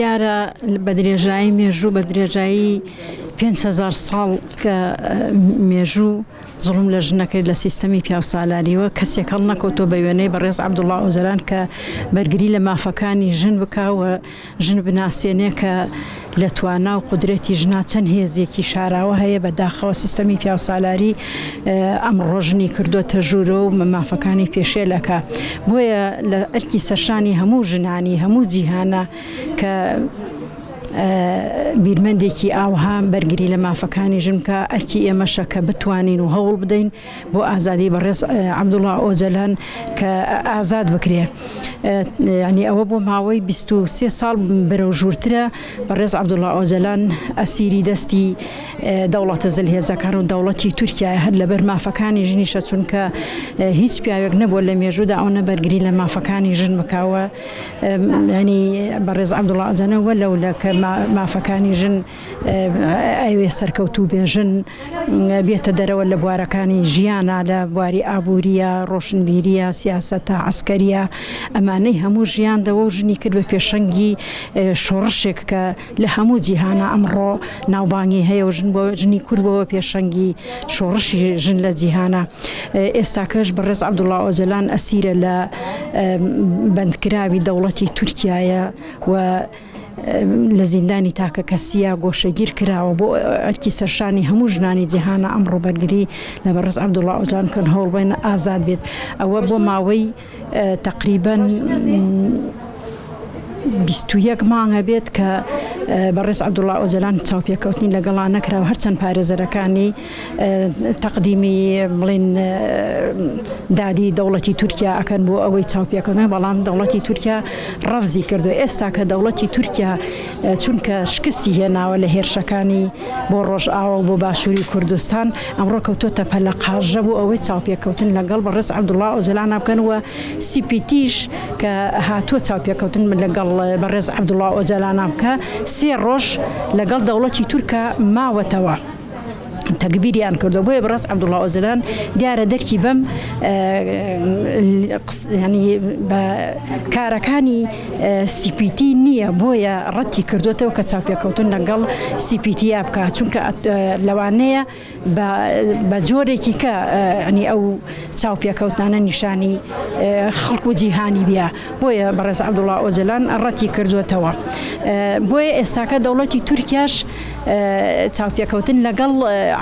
دیارە بە درێژایی مێژوو بە درێژایی 5,000 ساڵ کە مێژوو زڵم لە ژنەکەی لە سیستەمی پیاوسالاریەوە کەسێک هەڵ نەکەوتۆ بە وێنەی بەڕێز عەبدوڵڵا ئۆزەلان کە بەرگری لە مافەکانی ژن بکاوە ژن بناسیێنێ کە لە توانا و قودرەتی ژنا چەند هێزێکی شاراوە هەیە بەداخەوە سیستەمی پیاوسالاری ئەمڕۆ ژنی کردوتە ژوورە و مافەکانی پێشێلەکە بۆیە لە ئەرکی سەرشانی هەموو ژنانی هەموو جیهانە کە بیرمەندێکی ئاوها بەرگری لە مافەکانی ژنکە ئەرکی ئێمەشە کە بتوانین و هەوڵ بدەین بۆ ئازادی بەڕێز عەبدوڵڵا ئۆجەلان کە ئازاد بکرێ. یعنی ئەوە بۆ ماوەی 23 ساڵ بەرەو ژوورترە بەڕێز عەبدوڵڵا ئۆجەلان ئەسیری دەستی دەوڵەتە زەلهێزەکان و دەوڵەتی تورکیایە هەر لەبەر مافەکانی ژنیشە چونکە هیچ پیاوێک نەبووە لە مێژوودا ئەو نەبەرگری لە مافەکانی ژن بکاوە. ینی بەڕێز عەبدوڵڵا ئۆجەلان وەلەولە کە مافەکانی ژن ئەوێ سەرکەوتوو بێژن بێتە دەرەوە لە بوارەکانی ژیانە لە بواری ئابووریە ڕۆشنبیریە سیاسەتە عەسکەریە ئەمانەی هەموو ژیاندەوە و ژنی کرد بە پێشەنگی شۆڕشێک کە لە هەموو جیهانە ئەمڕۆ ناوبانگی هەیە و ژنی کوردبەوە پێشەنگی شۆڕشی ژن لە جیهانە. ئێستاکەش بەڕێز عەبدوڵڵا ئۆجەلان ئەسیرە لە بەندکراوی دەوڵەتی تورکیایە و لە زیندانی تاکە کەسیە گۆشەگیر کراوە بۆ ئەرکی سەرشانی هەموو ژنانی جیهانە ئەمڕۆ بەرگری لە بەڕێز عەبدوڵڵا ئۆجەلان کەن هەوڵ بێن ئازاد بێت. ئەوە بۆ ماوەی تەقریبەن 21 مانگە بێت کە بەڕێز عەبدوڵڵا ئۆجەلان چاوپێکەوتنی لەگەڵا نەکراوە هەرچەند پارێزەرەکانی تەقدیمی بڵێن دادی دەوڵەتی تورکیا ئەکەن بۆ ئەوەی چاوپێکەوتن بەڵام دەوڵەتی تورکیا ڕەفزی کردو. ئێستا کە دەوڵەتی تورکیا چونکە شکستی هێناوە لە هێرشەکانی بۆ ڕۆژئاوا و بۆ باشووری کوردستان ئەمڕۆ کەوتۆتە پەلە قاژە بۆ ئەوەی چاوپێکەوتن لەگەڵ بەڕێز عەبدوڵڵا ئۆجەلان بکەنەوە. CPTش کە هاتووە چاوپێکەوتن لەگەڵ بەڕێز عەبدوڵڵا ئۆجەلان بکە 3 ڕۆژ لەگەڵ دەوڵەتی تورکە ماوەتەوە تەکبیریان کردو. بۆیە بەڕێز عەبدوڵڵا ئۆجەلان دیارە دەرکی بەم ینی بە کارەکانی CPT نییە بۆیە ڕەتی کردوێتەوە کە چاوپێکەوتن لەگەڵ CPT بکات چونکە لەوانەیە بە جۆرێکی کە ینی ئەو چاوپێکەوتانە نیشانی خەڵک و جیهانی بیا. بۆیە بەڕێز عەبدوڵڵا ئۆجەلان ڕەتی کردوێتەوە. بۆیە ئێستاکە دەوڵەتی تورکیاش چاوپێکەوتن لەگەڵ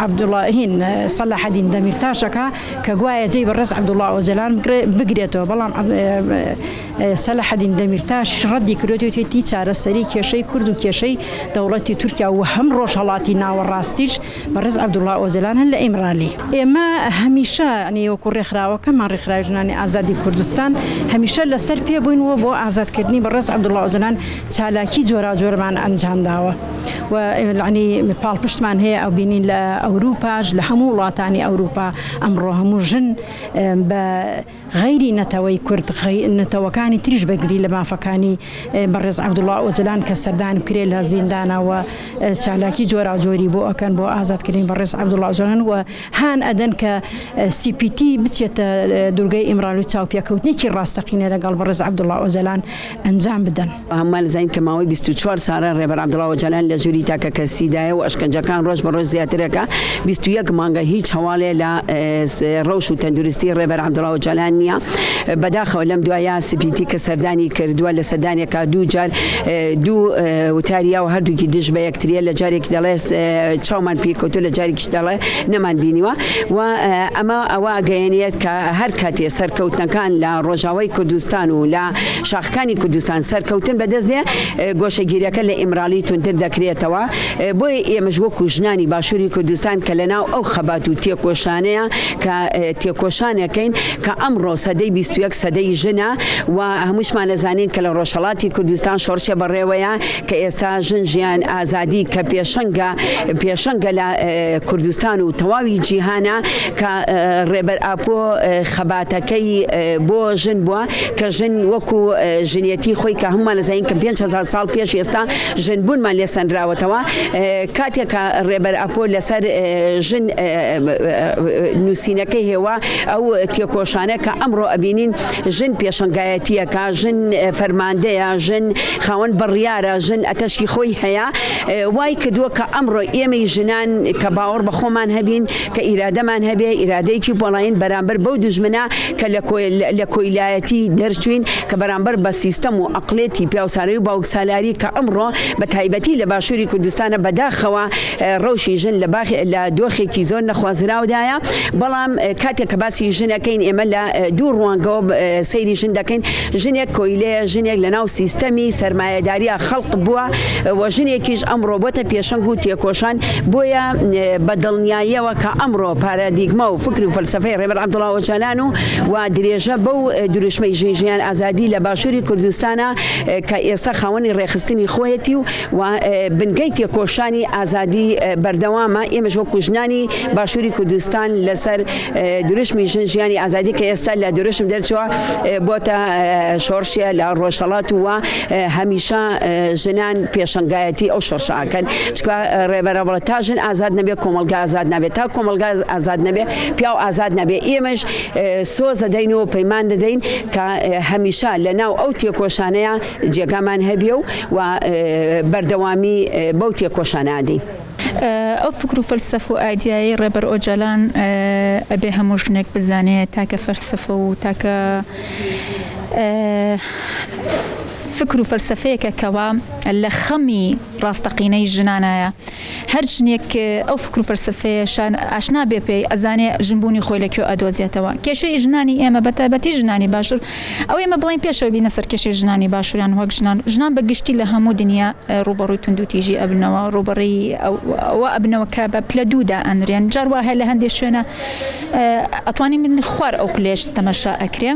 عەبدوڵڵاهین سەلاحەدین دەمیرتاشەکە کە گوایە جێی بەڕێز عەبدوڵڵا ئۆجەلان بگرێتەوە بەڵام سەلاحەدین دەمیرتاش ڕەتی کردوێتی چارەسەری کێشەی کورد و کێشەی دەوڵەتی تورکیا و هەم ڕۆژهەڵاتی ناوەڕاستیش بەڕێز عەبدوڵڵا ئۆجەلان لە ئیمرالی. ئێمە هەمیشە ینی وەکو ڕێکخراوەکەمان ڕێکخراوی ژنانی ئازادی کوردستان هەمیشە لەسەر پێ بووینەوە بۆ ئازادکردنی بەڕێز عەبدوڵڵا ئۆجەلان چالاکی جۆراوجۆرمان ئەنجام داوە و ینی پاڵپشتمان هەیە ئەو بینین لە ئەوروپاش لە هەموو وڵاتانی ئەوروپا ئەمڕۆ هەموو ژن بە غەیری نەتەوەی کورد نەتەوەکانی تریش بەرگری لە مافەکانی بەڕێز عەبدوڵڵا ئۆجەلان کە سەردان بکرێ لە زیندانەوە چالاکی جۆراوجۆری بۆ ئەکەن بۆ ئازادکردنی بەڕێز عەبدوڵڵا ئۆجەلان و هان ئەدەن کە CPT بچێتە دوورگەی ئیمران و چاوپێکەوتنێکی ڕاستەقینە لەگەڵ بەڕێز عەبدوڵڵا ئۆجەلان ئەنجام بدەن. هەمومان زین کە ماوەی 24 ساڵە ڕێبەر عەبدوڵڵا ئۆجەلان لە ژووری تاکە کەسیدایە و ئەشکەنجەکان ڕۆژ بە ڕۆژ زیاترەکە 21 مانگە هیچ هەواڵێ لە ڕەوش و تەندروستی ڕێبەر عەبدوڵڵا ئۆجەلان نییە. بەداخەوە لەم دوایە CPT کە سەردانی کردووە لە سەردانێکا دوو جار دوو وتاریە و هەردووکی دژ بە یەکتریە لە جارێکی دەڵێ چاومان پێکەوتو لە جارێکی دەڵێ نەمان بینیوە و ئەمە ئەوە ئەگەیەنێت کە هەر کاتێ سەرکەوتنەکان لە ڕۆژاوای کوردستان و لە شاخەکانی کوردستان سەرکەوتن بەدەست بێ گۆشەگیریەکە لە ئیمرالی تونتر دەکرێتەوە. بۆیە ئێمەش وەکو ژنانی باشووری کوردستان کە لەناو ئەو خەبات و تێکۆشانەیە کە تێکۆشانەکەین کە ئەمڕۆ سەدەی 21 سەدەی ژنە و هەمووشمان دەزانین کە لە ڕۆژهەڵاتی کوردستان شۆڕشە بەڕێوەیە کە ئێستا ژن ژیان ئازادی کە پێشەنگە لە کوردستان و تەواوی جیهانە کە ڕێبەر ئاپۆ خەباتەکەی بۆ ژن بووە کە ژن وەکو ژنیەتی خۆی کە هەمومان دەزانین کە 5,000 ساڵ پێش ئێستا ژن بوونمان لێسەنراوەتەوە کاتێک کە ڕێبەر ئاپۆ لەسەر ژن نووسینەکەی هێوا ئەو تێکۆشانە کە ئەمڕۆ ئەبینین ژن پێشنگایەتیەکە، ژن فەرماندەیە، ژن خاوەن بڕیارە، ژن ئەتەشی خۆی هەیە، وای کردووە کە ئەمڕۆ ئێمەی ژنان کە باوەڕ بە خۆمان هەبین، کە ئیرادەمان هەبێ، ئیرادەیەکی بۆڵین بەرامبەر بەو دوژمنە کە لە کۆیلایەتی دەرچوین، کە بەرامبەر بە سیستەم و عقلێتی پیاوساری و باوکسالاری کە ئەمڕۆ بە تایبەتی لە باشووری کوردستانە بەداخەوە ڕەوشی ژن لە دۆخێکی زۆر نەخوازراودایە. بەڵام کاتێک کە باسی ژنەکەین ئێمە لە دوو ڕوانگەوە سەیری ژن دەکەین. ژنێک کۆیلەیە، ژنێک لە ناو سیستەمی سەرمایەداریە خەڵق بووە و ژنێکیش ئەمڕۆ بۆتە پێشەنگ و تێکۆشان. بۆیە بە دڵنیاییەوە کە ئەمڕۆ پارادیگما و فکر و فەلسەفەی ڕێبەر عەبدوڵڵا ئۆجەلان و درێژە بەو دروشمەی ژیان ئازادی لە باشووری کوردستانە کە ئێستا خاوەنی ڕێخستنی خۆیەتی و بنگەی تێکۆشانی ئازادی بەردەوامە. ئێمەش وەکو ژنانی باشووری کوردستان لەسەر دروشمی ژیانی ئازادی کە ئێستا لە دروشم دەرچووە بۆتە شۆڕشیە لە ڕۆژهەڵات و هەمیشە ژنان پێشنگایەتی ئەو شۆڕشەکەن. چکە ڕێبەرە بڵێ تا ژن ئازاد نەبێ کۆمەلگا ئازاد نابێت، تا کۆمەلگا ئازاد نەبێ پیاو ئازاد نەبێ. ئێمەش سۆزە دەین و پەیمان دەدەین کە هەمیشە لە ناو ئەو تێکۆشانەیە جێگامان هەبێ و بەردەوامی بەو تێکۆشانە دەین. ئەو فکر و فەلسەفە و ئایدیایی ڕێبەر ئۆجەلان ئەبێ هەموو ژنێک بزانێت تاکە فەلسەفە و تاکە فکر و فەلسەفەیەکە کەوا لە خەمی ڕاستەقینەی ژنانایە. هەر ژنێک ئەو فکر و فەلسەفەیە ئاشنا بێ پێی ئەزانێ ژنبوونی خۆی لەکوێ ئەدۆزێتەوە. کێشەی ژنانی ئێمە بەتایبەتی ژنانی باشوور ئەو ئێمە بڵین پێشەوە بینە سەر کێشەی ژنانی باشووریان وەک ژنان بەگشتی لە هەموو دنیا ڕوبەڕووی توندوتیژی ئەبنەوە، ڕوبەڕی ئەوە ئەبنەوە کە بە پلە دوودا ئەنرێن. جار وا هەیە لە هەندێک شوێنە ئەتوانین من خوار ئەو پلێش تەماشا ئەکرێ.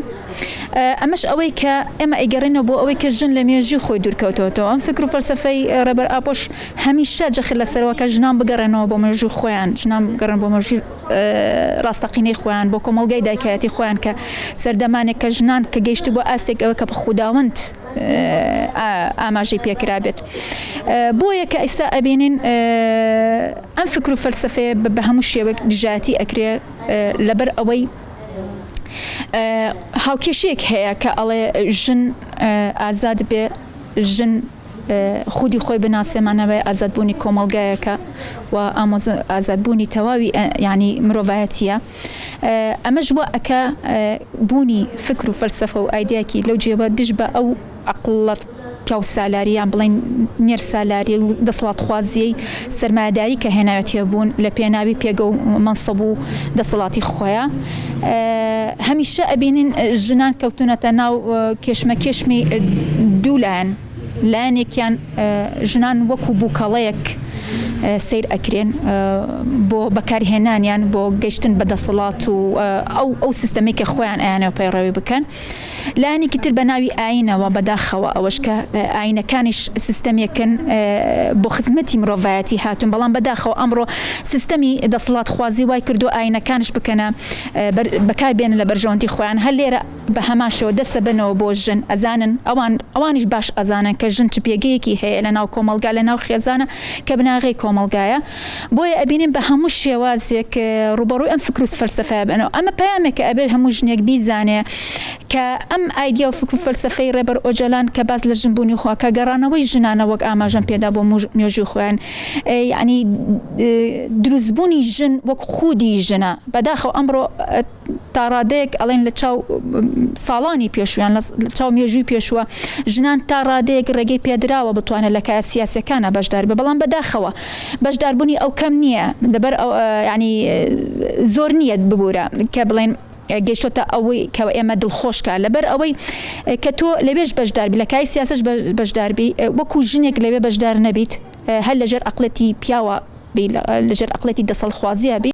ئەمەش ئەوەی کە ئێمە ئەیگەڕێنەوە بۆ ئەوەی کە ژن لە مێژووی خۆی دوورکەوتەوە. ئەم فکر و فەلسەفەی ڕێبەر ئاپۆش هەمیشە جەخت لەسەرەوە کە ژنان بگەڕێنەوە بۆ مێژووی خۆیان، ژنان بگەڕن بۆ مێژووی ڕاستەقینەی خۆیان، بۆ کۆمەڵگەی دایکایەتی خۆیان، کە سەردەمانێک کە ژنان کە گەیشتی بۆ ئاستێک ئەوە کە بە خوداوەند ئاماژەی پێکرا بێت. بۆیە کە ئێستا ئەبینین ئەم فکر و فەلسەفەیە بە هەموو شێوەیەک دژایەتی ئەکرێ لەبەر ئەوەی هاوکێشەیەک هەیە کە ئەڵێ ژن ئازاد بێ، ژن خودی خۆی بناسێمانەوەی ئازادبوونی کۆمەڵگایەکە و ئازادبوونی تەواوی ینی مرۆڤایەتیە. ئەمەش بۆ ئەکە بوونی فکر و فەلسەفە و ئایدیاکی لەو جێوە دژ بە ئەو عەقڵەت پیاو سالاریان بڵین نێر سالاری و دەسەڵاتخوازیەی سەرمایەداری کە هێناوێتیە بوون لە پێناوی پێگە و مەنسەب و دەسەڵاتی خۆیان. هەمیشە ئەبینین ژنان کەوتونەتە ناو کێشمەکێشمی دوولایەن. لایەنێکیان ژنان وەکو بووکەڵەیەک سیر ئەکرێن بۆ بەکارهێنانیان بۆ گەشتن بە دەسەڵات و ئەو سیستەمی کە خۆیان ئەیانەوە پەیڕەوی بکەن. لایەنێکی تر بە ناوی ئاینەوە بەداخەوە ئەوەش کە ئاینەکانیش سیستەمێکن بۆ خزمەتی مرۆڤایەتی هاتون، بەڵام بەداخەوە ئەمڕۆ سیستەمی دەسەڵات خوازی وای کردو ئاینەکانش بکەنە بەکاربێنن لە بەرژەوەندی خۆیان. هەر لێرە بە هەماشەوە دەسە بنەوە بۆ ژن ئەزانن ئەوانیش باش ئەزانن کە ژن چ پێگەیەکی هەیە لە ناو کۆمەلگا لە ناو خێزانە کە بناغی کۆمەلگایە. بۆیە ئەبینین بە هەموو شێوازێک ڕوبەڕووی ئەم فکر و فەلسەفە بنەوە. ئەمە پەیامێکە ئەبێت هەموو ژنێک بیزانێ کە ئەم ئایدیا و فکر و فەلسەفەی ڕێبەر ئۆجەلان کە باز لە ژنبوونی خۆ کە گەڕانەوەی ژنانە وەک ئاماژەم پێدا بۆ مێژووی خۆیان، یعنی دروستبوونی ژن وەک خودی ژنە. بەداخەوە ئەمڕۆ تا ڕادەیەک ئەڵێن لە چاو ساڵانی پێشویان لە چاو مێژووی پێشووە ژنان تا ڕادەیەک ڕێگەی پێدراوە بتوانێت لە کای سیاسەکانە بەشدار بێ، بەڵام بەداخەوە بەشداربوونی ئەو کەم نییە، دەبەر ینی زۆر نییە ببوورە کە بڵێن گەیشتۆتە ئەوەی کە ئێمە دڵخۆشکە لەبەر ئەوەی کە تۆ لەوێش بەشداربی لە کای سیاسەش بەشداربی وەکو ژنێک لەوێ بەشدار نەبیت، هەر لەژێر عەقڵەتی پیاوە لەژێر عەقڵەتی دەسەڵاتخوازیە بی